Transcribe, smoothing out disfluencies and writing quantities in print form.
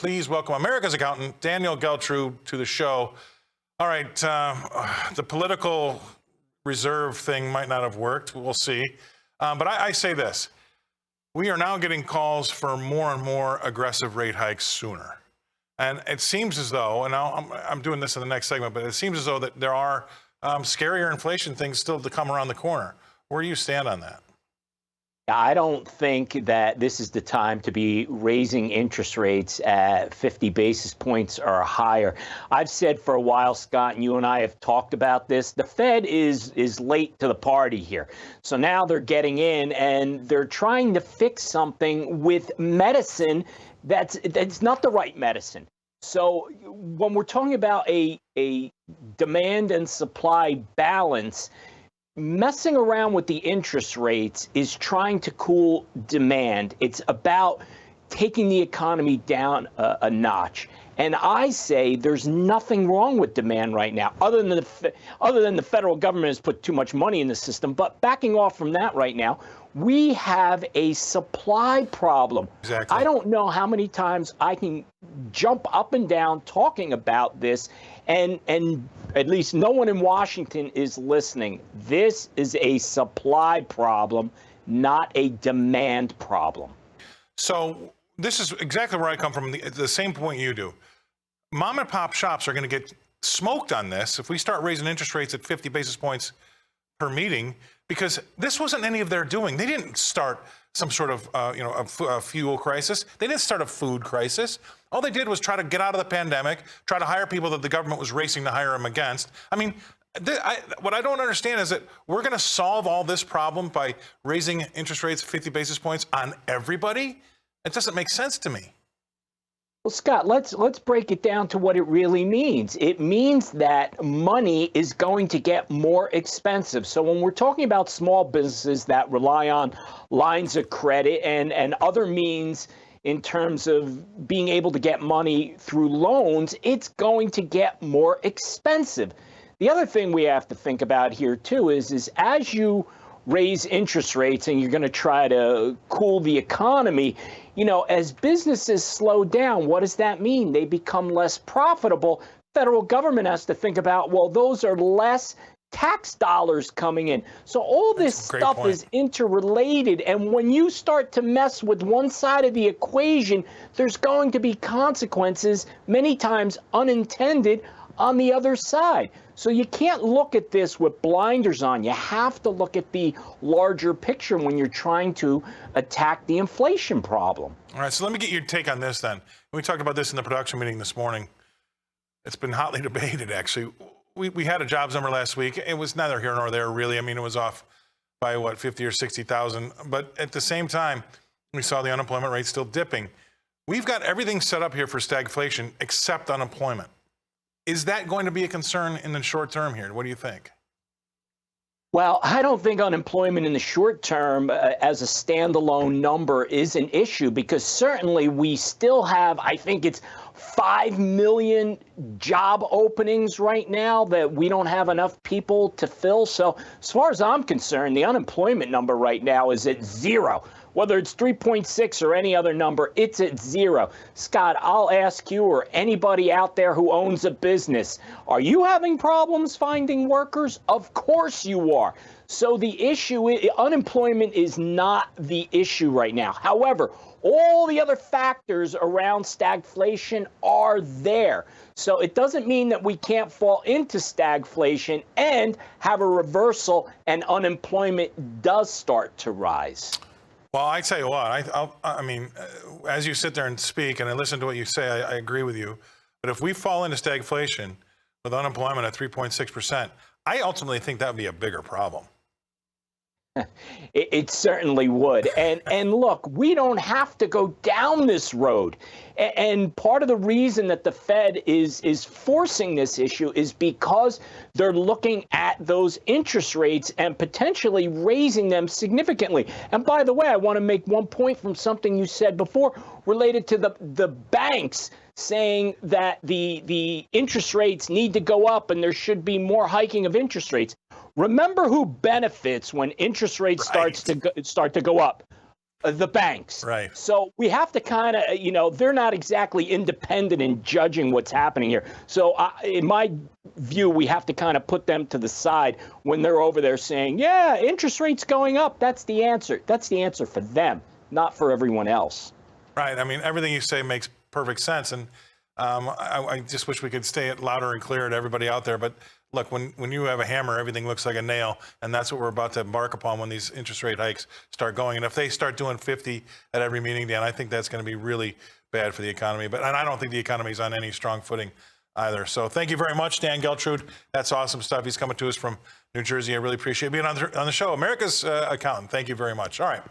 Please welcome America's accountant, Daniel Geltrude, to the show. All right, the political reserve thing might not have worked. We'll see. But I say this. We are now getting calls for more and more aggressive rate hikes sooner. And it seems as though, and I'm doing this in the next segment, but it seems as though that there are scarier inflation things still to come around the corner. Where do you stand on that? I don't think that this is the time to be raising interest rates at 50 basis points or higher. I've said for a while, Scott, and you and I have talked about this, the Fed is late to the party here. So now they're getting in and they're trying to fix something with medicine that's not the right medicine. So when we're talking about a demand and supply balance, messing around with the interest rates is trying to cool demand. It's about taking the economy down a notch. And I say there's nothing wrong with demand right now, other than the federal government has put too much money in the system. But backing off from that right now, we have a supply problem. Exactly. I don't know how many times I can jump up and down talking about this, and at least no one in Washington is listening. This is a supply problem, not a demand problem. So this is exactly where I come from, the same point you do. Mom and pop shops are going to get smoked on this if we start raising interest rates at 50 basis points per meeting, because this wasn't any of their doing. They didn't start some sort of a fuel crisis. They didn't start a food crisis. All they did was try to get out of the pandemic, try to hire people that the government was racing to hire them against. I mean, what I don't understand is that we're going to solve all this problem by raising interest rates 50 basis points on everybody. It doesn't make sense to me. Well, Scott, let's break it down to what it really means. It means that money is going to get more expensive. So when we're talking about small businesses that rely on lines of credit and other means in terms of being able to get money through loans, it's going to get more expensive. The other thing we have to think about here, too, is as you raise interest rates and you're going to try to cool the economy, as businesses slow down, what does that mean? They become less profitable. Federal government has to think about, well, those are less tax dollars coming in. So all this stuff is interrelated. And when you start to mess with one side of the equation, there's going to be consequences, many times unintended, on the other side. So you can't look at this with blinders on. You have to look at the larger picture when you're trying to attack the inflation problem. All right, so let me get your take on this then. We talked about this in the production meeting this morning. It's been hotly debated, actually. We had a jobs number last week. It was neither here nor there, really. I mean, it was off by, 50 or 60,000. But at the same time, we saw the unemployment rate still dipping. We've got everything set up here for stagflation except unemployment. Is that going to be a concern in the short term here? What do you think? Well, I don't think unemployment in the short term as a standalone number is an issue, because certainly we still have, I think it's 5 million job openings right now that we don't have enough people to fill. So as far as I'm concerned, the unemployment number right now is at 0. Whether it's 3.6 or any other number, it's at 0. Scott, I'll ask you or anybody out there who owns a business, are you having problems finding workers? Of course you are. So the issue, unemployment is not the issue right now. However, all the other factors around stagflation are there. So it doesn't mean that we can't fall into stagflation and have a reversal and unemployment does start to rise. Well, I tell you what, I mean, as you sit there and speak and I listen to what you say, I agree with you. But if we fall into stagflation with unemployment at 3.6%, I ultimately think that would be a bigger problem. It certainly would. And look, we don't have to go down this road. And part of the reason that the Fed is forcing this issue is because they're looking at those interest rates and potentially raising them significantly. And by the way, I want to make one point from something you said before related to the banks saying that the interest rates need to go up and there should be more hiking of interest rates. Remember who benefits when interest rates start to go up? the banks. Right. So we have to kind of, they're not exactly independent in judging what's happening here. So in my view, we have to kind of put them to the side when they're over there saying, yeah, interest rates going up. That's the answer. That's the answer for them, not for everyone else. Right. I mean, everything you say makes perfect sense. And I just wish we could say it louder and clearer to everybody out there. But look, when you have a hammer, everything looks like a nail. And that's what we're about to embark upon when these interest rate hikes start going. And if they start doing 50 at every meeting, Dan, I think that's going to be really bad for the economy. And I don't think the economy is on any strong footing either. So thank you very much, Dan Geltrude. That's awesome stuff. He's coming to us from New Jersey. I really appreciate being on the show. America's accountant. Thank you very much. All right.